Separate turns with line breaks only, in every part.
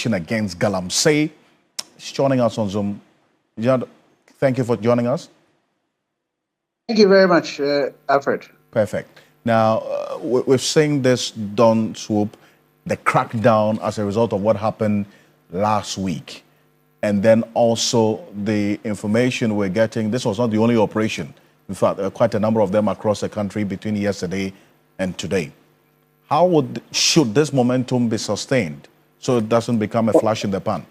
operation against Galamsey. He's joining us on Zoom. John, thank you for joining us.
Thank you very much, Alfred.
Perfect. Now, we've seen this dawn swoop, the crackdown as a result of what happened last week. And then also the information we're getting, this was not the only operation. In fact, there are quite a number of them across the country between yesterday and today. How should this momentum be sustained so it doesn't become a flash in the pan?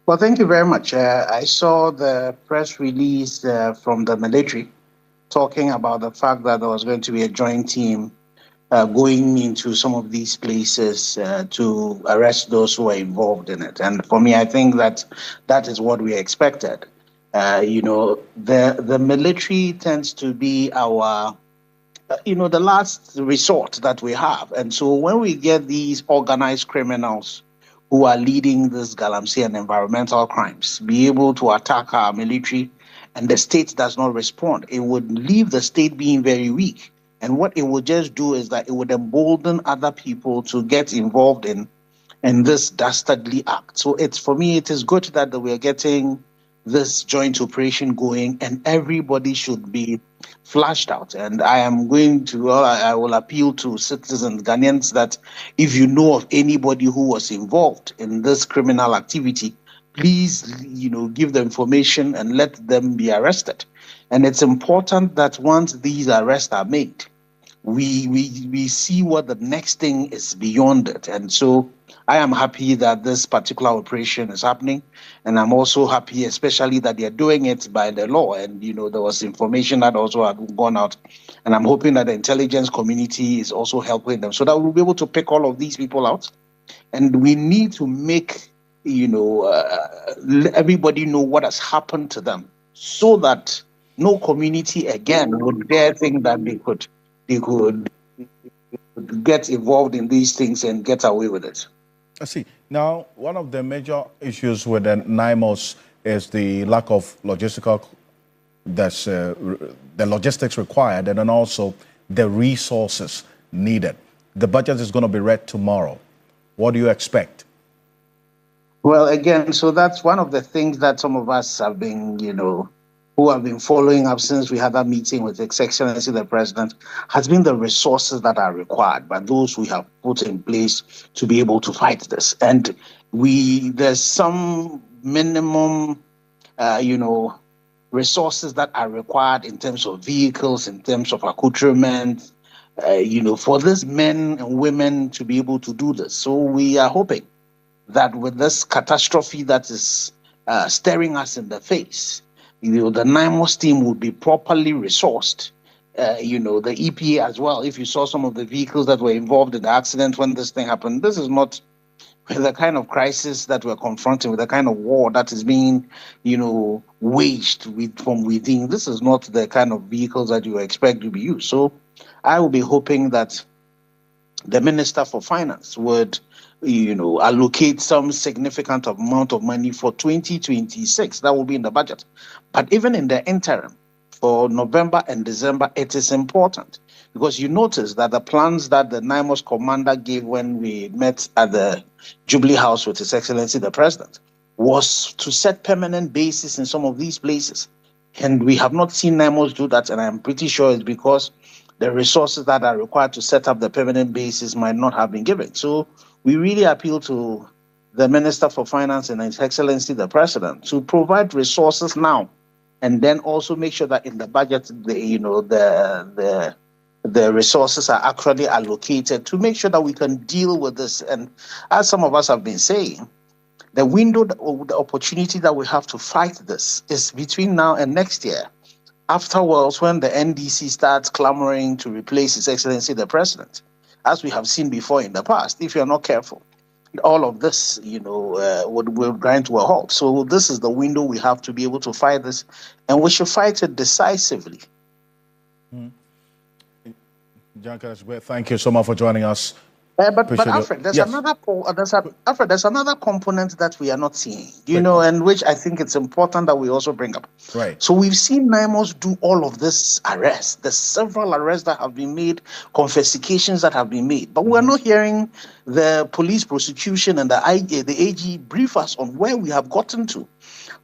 Well, thank you very much. I saw the press release from the military talking about the fact that there was going to be a joint team going into some of these places to arrest those who were involved in it. And for me, I think that that is what we expected. The military tends to be our, the last resort that we have. And so when we get these organized criminals who are leading this Galamsey and environmental crimes, be able to attack our military and the state does not respond, it would leave the state being very weak. And what it would just do is that it would embolden other people to get involved in this dastardly act. So for me, it is good that we are getting this joint operation going and everybody should be flashed out. And I will appeal to citizens, Ghanaians, that if you know of anybody who was involved in this criminal activity, please, give the information and let them be arrested. And it's important that once these arrests are made, we see what the next thing is beyond it. And so I am happy that this particular operation is happening. And I'm also happy, especially that they're doing it by the law. And, there was information that also had gone out. And I'm hoping that the intelligence community is also helping them so that we'll be able to pick all of these people out. And we need to make, everybody know what has happened to them so that no community again would dare think that they could get involved in these things and get away with it.
I see. Now, one of the major issues with the NAIMOS is the lack of the logistics required and then also the resources needed. The budget is going to be read tomorrow. What do you expect?
Well, again, so that's one of the things that some of us have been, who have been following up since we had that meeting with His Excellency the President, has been the resources that are required by those we have put in place to be able to fight this. And there's some minimum, resources that are required in terms of vehicles, in terms of accoutrement, for these men and women to be able to do this. So we are hoping that with this catastrophe that is staring us in the face, the NAIMOS team would be properly resourced. The EPA as well. If you saw some of the vehicles that were involved in the accident when this thing happened, this is not the kind of crisis that we're confronting, with the kind of war that is being, waged from within. This is not the kind of vehicles that you expect to be used. So I will be hoping that the Minister for Finance would allocate some significant amount of money for 2026. That will be in the budget. But even in the interim, for November and December, it is important because you notice that the plans that the NAIMOS commander gave when we met at the Jubilee House with His Excellency the President was to set permanent bases in some of these places. And we have not seen NAIMOS do that, and I'm pretty sure it's because the resources that are required to set up the permanent bases might not have been given. So we really appeal to the Minister for Finance and His Excellency the President to provide resources now, and then also make sure that in the budget, the resources are actually allocated to make sure that we can deal with this. And as some of us have been saying, the window, the opportunity that we have to fight this is between now and next year. Afterwards, when the NDC starts clamoring to replace His Excellency the President, as we have seen before in the past, if you're not careful, all of this, will grind to a halt. So this is the window we have to be able to fight this, and we should fight it decisively.
John Ashigbey, thank you so much for joining us.
But Alfred, there's another component that we are not seeing, and which I think it's important that we also bring up.
Right.
So we've seen NAIMOS do all of this arrests. There's several arrests that have been made, confiscations that have been made, but we're not hearing the police prosecution and the AG brief us on where we have gotten to.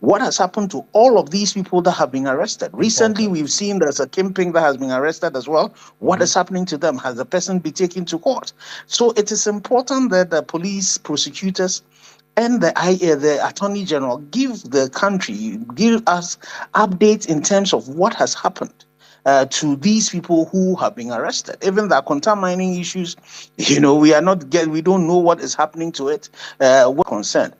What has happened to all of these people that have been arrested? Recently, we've seen there's a kingpin that has been arrested as well. What is happening to them? Has the person been taken to court? So it is important that the police, prosecutors, and the Attorney General give the country, give us updates in terms of what has happened to these people who have been arrested. Even the contact mining issues, we don't know what is happening to it. We're concerned.